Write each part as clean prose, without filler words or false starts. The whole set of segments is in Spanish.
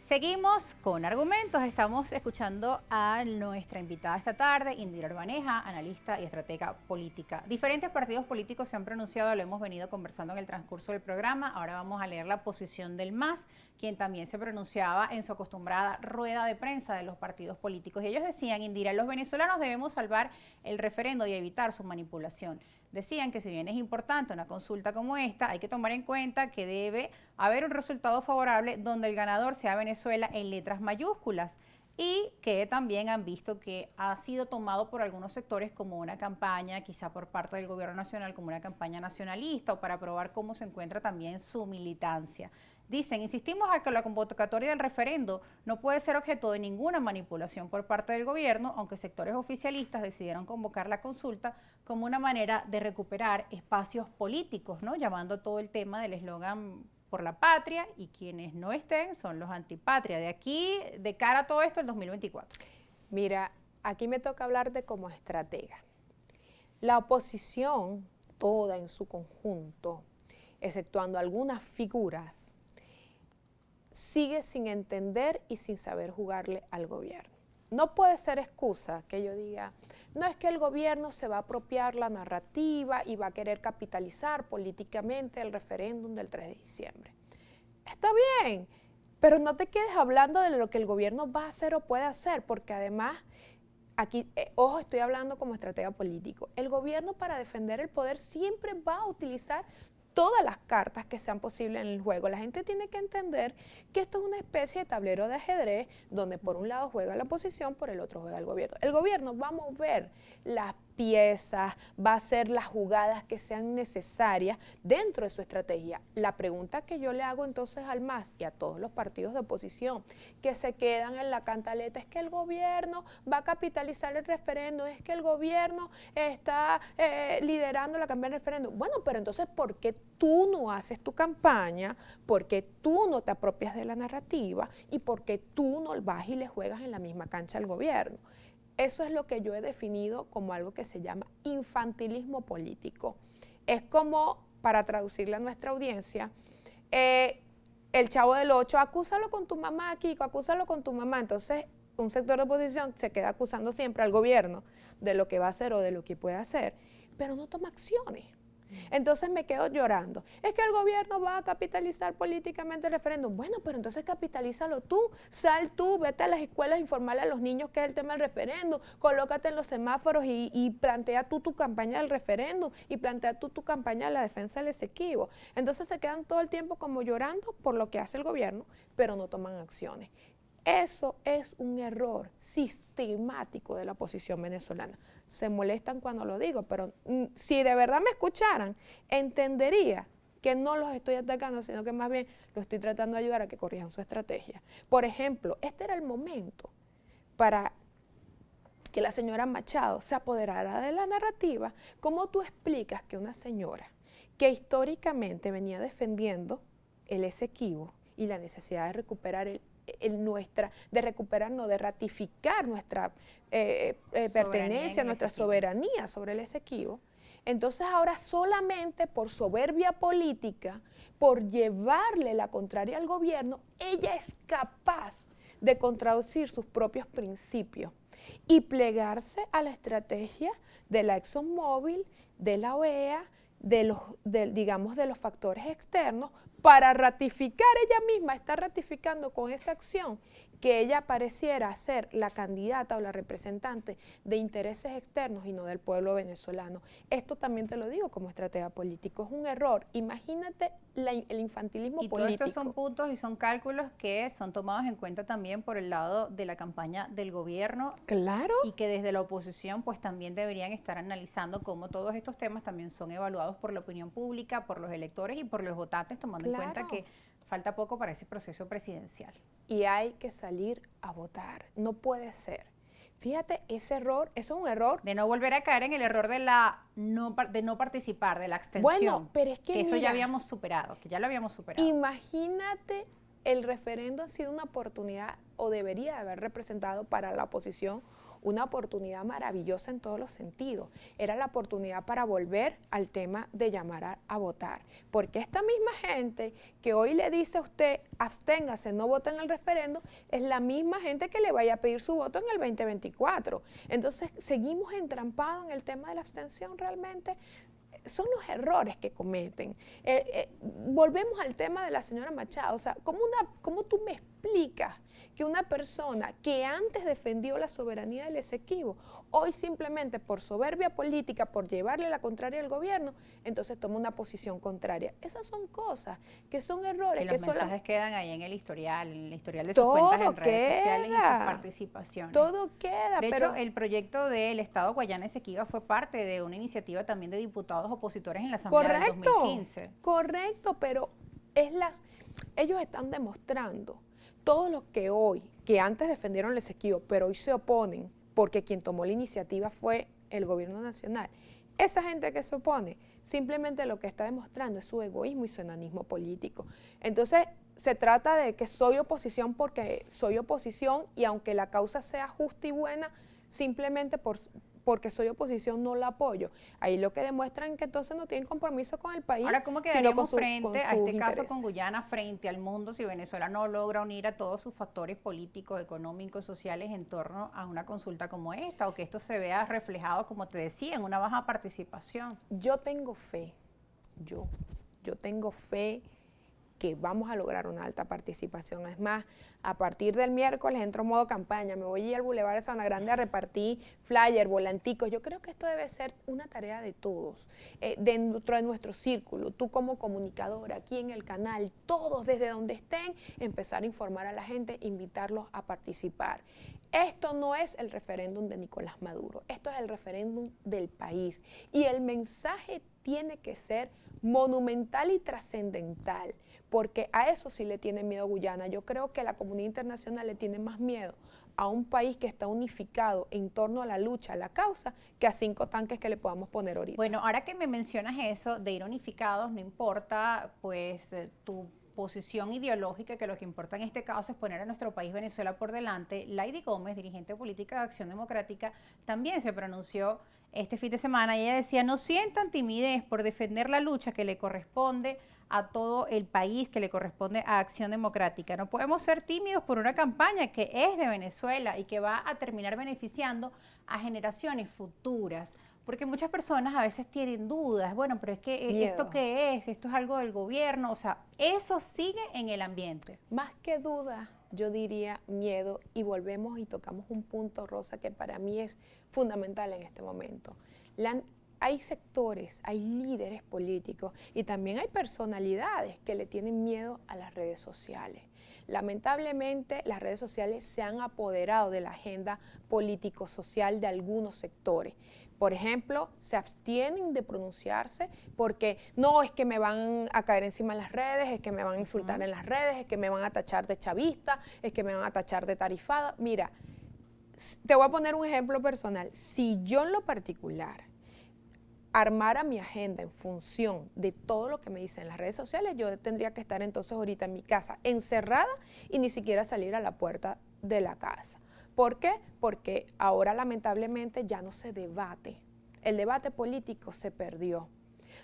Seguimos con argumentos. Estamos escuchando a nuestra invitada esta tarde, Indira Urbaneja, analista y estratega política. Diferentes partidos políticos se han pronunciado, lo hemos venido conversando en el transcurso del programa. Ahora vamos a leer la posición del MAS, quien también se pronunciaba en su acostumbrada rueda de prensa de los partidos políticos. Y ellos decían, Indira, los venezolanos debemos salvar el referendo y evitar su manipulación. Decían que si bien es importante una consulta como esta, hay que tomar en cuenta que debe haber un resultado favorable donde el ganador sea Venezuela en letras mayúsculas, y que también han visto que ha sido tomado por algunos sectores como una campaña, quizá por parte del gobierno nacional, como una campaña nacionalista o para probar cómo se encuentra también su militancia. Dicen, insistimos a que la convocatoria del referendo no puede ser objeto de ninguna manipulación por parte del gobierno, aunque sectores oficialistas decidieron convocar la consulta como una manera de recuperar espacios políticos, ¿no? Llamando todo el tema del eslogan por la patria, y quienes no estén son los antipatria. De aquí, de cara a todo esto, el 2024. Mira, aquí me toca hablar de como estratega. La oposición, toda en su conjunto, exceptuando algunas figuras, sigue sin entender y sin saber jugarle al gobierno. No puede ser excusa que yo diga, no es que el gobierno se va a apropiar la narrativa y va a querer capitalizar políticamente el referéndum del 3 de diciembre. Está bien, pero no te quedes hablando de lo que el gobierno va a hacer o puede hacer, porque además, aquí, ojo, estoy hablando como estratega político, el gobierno para defender el poder siempre va a utilizar todas las cartas que sean posibles en el juego. La gente tiene que entender que esto es una especie de tablero de ajedrez donde por un lado juega la oposición, por el otro juega el gobierno. El gobierno va a mover las piezas, va a hacer las jugadas que sean necesarias dentro de su estrategia. La pregunta que yo le hago entonces al MAS y a todos los partidos de oposición que se quedan en la cantaleta es que el gobierno va a capitalizar el referéndum, es que el gobierno está liderando la campaña del referéndum. Bueno, pero entonces, ¿por qué tú no haces tu campaña? ¿Por qué tú no te apropias de la narrativa? ¿Y por qué tú no vas y le juegas en la misma cancha al gobierno? Eso es lo que yo he definido como algo que se llama infantilismo político. Es como, para traducirle a nuestra audiencia, el Chavo del Ocho, acúsalo con tu mamá, Kiko, acúsalo con tu mamá. Entonces, un sector de oposición se queda acusando siempre al gobierno de lo que va a hacer o de lo que puede hacer, pero no toma acciones. Entonces me quedo llorando. Es que el gobierno va a capitalizar políticamente el referéndum. Bueno, pero entonces capitalízalo tú. Sal tú, vete a las escuelas, informarle a los niños qué es el tema del referéndum, colócate en los semáforos y plantea tú tu campaña del referéndum y plantea tú tu campaña de la defensa del Esequibo. Entonces se quedan todo el tiempo como llorando por lo que hace el gobierno, pero no toman acciones. Eso es un error sistemático de la oposición venezolana. Se molestan cuando lo digo, pero si de verdad me escucharan, entendería que no los estoy atacando, sino que más bien los estoy tratando de ayudar a que corrijan su estrategia. Por ejemplo, este era el momento para que la señora Machado se apoderara de la narrativa. ¿Cómo tú explicas que una señora que históricamente venía defendiendo el Esequibo y la necesidad de recuperar de ratificar nuestra pertenencia, nuestra soberanía sobre el Esequibo, entonces ahora solamente por soberbia política, por llevarle la contraria al gobierno, ella es capaz de contradecir sus propios principios y plegarse a la estrategia de la ExxonMobil, de la OEA, de los factores externos, para ratificar ella misma, está ratificando con esa acción que ella pareciera ser la candidata o la representante de intereses externos y no del pueblo venezolano. Esto también te lo digo como estratega político, es un error. Imagínate el infantilismo político. Y todos estos son puntos y son cálculos que son tomados en cuenta también por el lado de la campaña del gobierno. Claro. Y que desde la oposición pues también deberían estar analizando cómo todos estos temas también son evaluados por la opinión pública, por los electores y por los votantes, tomando en cuenta que falta poco para ese proceso presidencial. Y hay que salir a votar, no puede ser. Fíjate, ese error, eso es un error. De no volver a caer en el error de no participar, de la abstención. Bueno, pero es que eso mira, ya habíamos superado, que ya lo habíamos superado. Imagínate, el referendo ha sido una oportunidad, o debería haber representado para la oposición una oportunidad maravillosa en todos los sentidos. Era la oportunidad para volver al tema de llamar a votar. Porque esta misma gente que hoy le dice a usted, absténgase, no voten en el referéndum, es la misma gente que le vaya a pedir su voto en el 2024. Entonces, seguimos entrampados en el tema de la abstención realmente. Son los errores que cometen. Volvemos al tema de la señora Machado. O sea, ¿cómo tú me explicas que una persona que antes defendió la soberanía del Esequibo, hoy simplemente por soberbia política, por llevarle la contraria al gobierno, entonces toma una posición contraria? Esas son cosas que son errores. Y los que mensajes quedan ahí en el historial de sus cuentas en redes sociales y sus participaciones. Todo queda. De hecho, el proyecto del Estado Guayana Esequiba fue parte de una iniciativa también de diputados opositores en la Asamblea del 2015. Correcto, pero ellos están demostrando, todos los que hoy, que antes defendieron el Esequibo, pero hoy se oponen, porque quien tomó la iniciativa fue el gobierno nacional. Esa gente que se opone, simplemente lo que está demostrando es su egoísmo y su enanismo político. Entonces, se trata de que soy oposición porque soy oposición, y aunque la causa sea justa y buena, simplemente porque soy oposición no la apoyo. Ahí lo que demuestran es que entonces no tienen compromiso con el país. Ahora, ¿cómo quedaríamos frente a este caso con Guyana, frente al mundo, si Venezuela no logra unir a todos sus factores políticos, económicos, sociales en torno a una consulta como esta, o que esto se vea reflejado, como te decía, en una baja participación? Yo tengo fe, yo tengo fe que vamos a lograr una alta participación. Es más, a partir del miércoles entro en modo campaña, me voy a ir al Boulevard de Sabana Grande a repartir flyer, volanticos. Yo creo que esto debe ser una tarea de todos, dentro de nuestro círculo, tú como comunicadora, aquí en el canal, todos desde donde estén, empezar a informar a la gente, invitarlos a participar. Esto no es el referéndum de Nicolás Maduro, esto es el referéndum del país, y el mensaje tiene que ser monumental y trascendental, porque a eso sí le tiene miedo Guyana. Yo creo que la comunidad internacional le tiene más miedo a un país que está unificado en torno a la lucha, a la causa, que a 5 tanques que le podamos poner ahorita. Bueno, ahora que me mencionas eso de ir unificados, no importa pues tu posición ideológica, que lo que importa en este caso es poner a nuestro país Venezuela por delante. Lady Gómez, dirigente política de Acción Democrática, también se pronunció este fin de semana y ella decía: no sientan timidez por defender la lucha que le corresponde a todo el país, que le corresponde a Acción Democrática. No podemos ser tímidos por una campaña que es de Venezuela y que va a terminar beneficiando a generaciones futuras. Porque muchas personas a veces tienen dudas, bueno, pero es que ¿esto qué es? ¿Esto es algo del gobierno? O sea, eso sigue en el ambiente. Más que duda, yo diría miedo, y volvemos y tocamos un punto, Rosa, que para mí es fundamental en este momento. Hay sectores, hay líderes políticos y también hay personalidades que le tienen miedo a las redes sociales. Lamentablemente, las redes sociales se han apoderado de la agenda político-social de algunos sectores. Por ejemplo, se abstienen de pronunciarse porque no, es que me van a caer encima en las redes, es que me van a insultar en las redes, es que me van a tachar de chavista, es que me van a tachar de tarifada. Mira, te voy a poner un ejemplo personal. Si yo en lo particular armara mi agenda en función de todo lo que me dicen en las redes sociales, yo tendría que estar entonces ahorita en mi casa encerrada y ni siquiera salir a la puerta de la casa. ¿Por qué? Porque ahora lamentablemente ya no se debate. El debate político se perdió.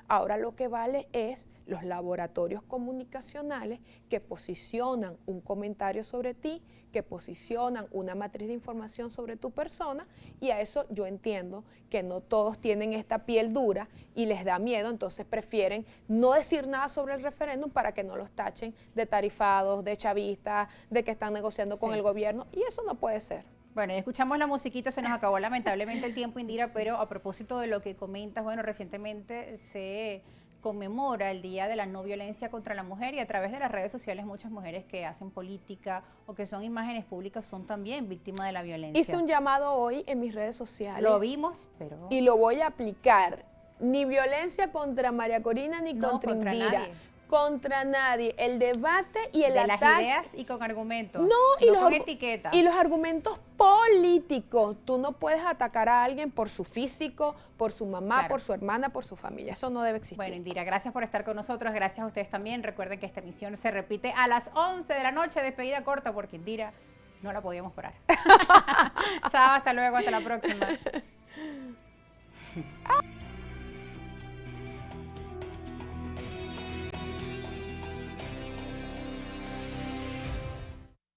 Ahora lo que vale es los laboratorios comunicacionales que posicionan un comentario sobre ti, que posicionan una matriz de información sobre tu persona, y a eso yo entiendo que no todos tienen esta piel dura y les da miedo, entonces prefieren no decir nada sobre el referéndum para que no los tachen de tarifados, de chavistas, de que están negociando con el gobierno, y eso no puede ser. Bueno, ya escuchamos la musiquita, se nos acabó lamentablemente el tiempo, Indira, pero a propósito de lo que comentas, bueno, recientemente se conmemora el Día de la No Violencia contra la Mujer, y a través de las redes sociales muchas mujeres que hacen política o que son imágenes públicas son también víctimas de la violencia. Hice un llamado hoy en mis redes sociales. Lo vimos, pero... Y lo voy a aplicar. Ni violencia contra María Corina ni contra Indira. Nadie. Contra nadie. El debate y el ataque. De las ideas y con argumentos. No con etiquetas. Y los argumentos políticos. Tú no puedes atacar a alguien por su físico, por su mamá, claro, por su hermana, por su familia. Eso no debe existir. Bueno, Indira, gracias por estar con nosotros. Gracias a ustedes también. Recuerden que esta emisión se repite a las 11 de la noche. Despedida corta porque Indira No la podíamos parar. Chao, hasta luego, hasta la próxima.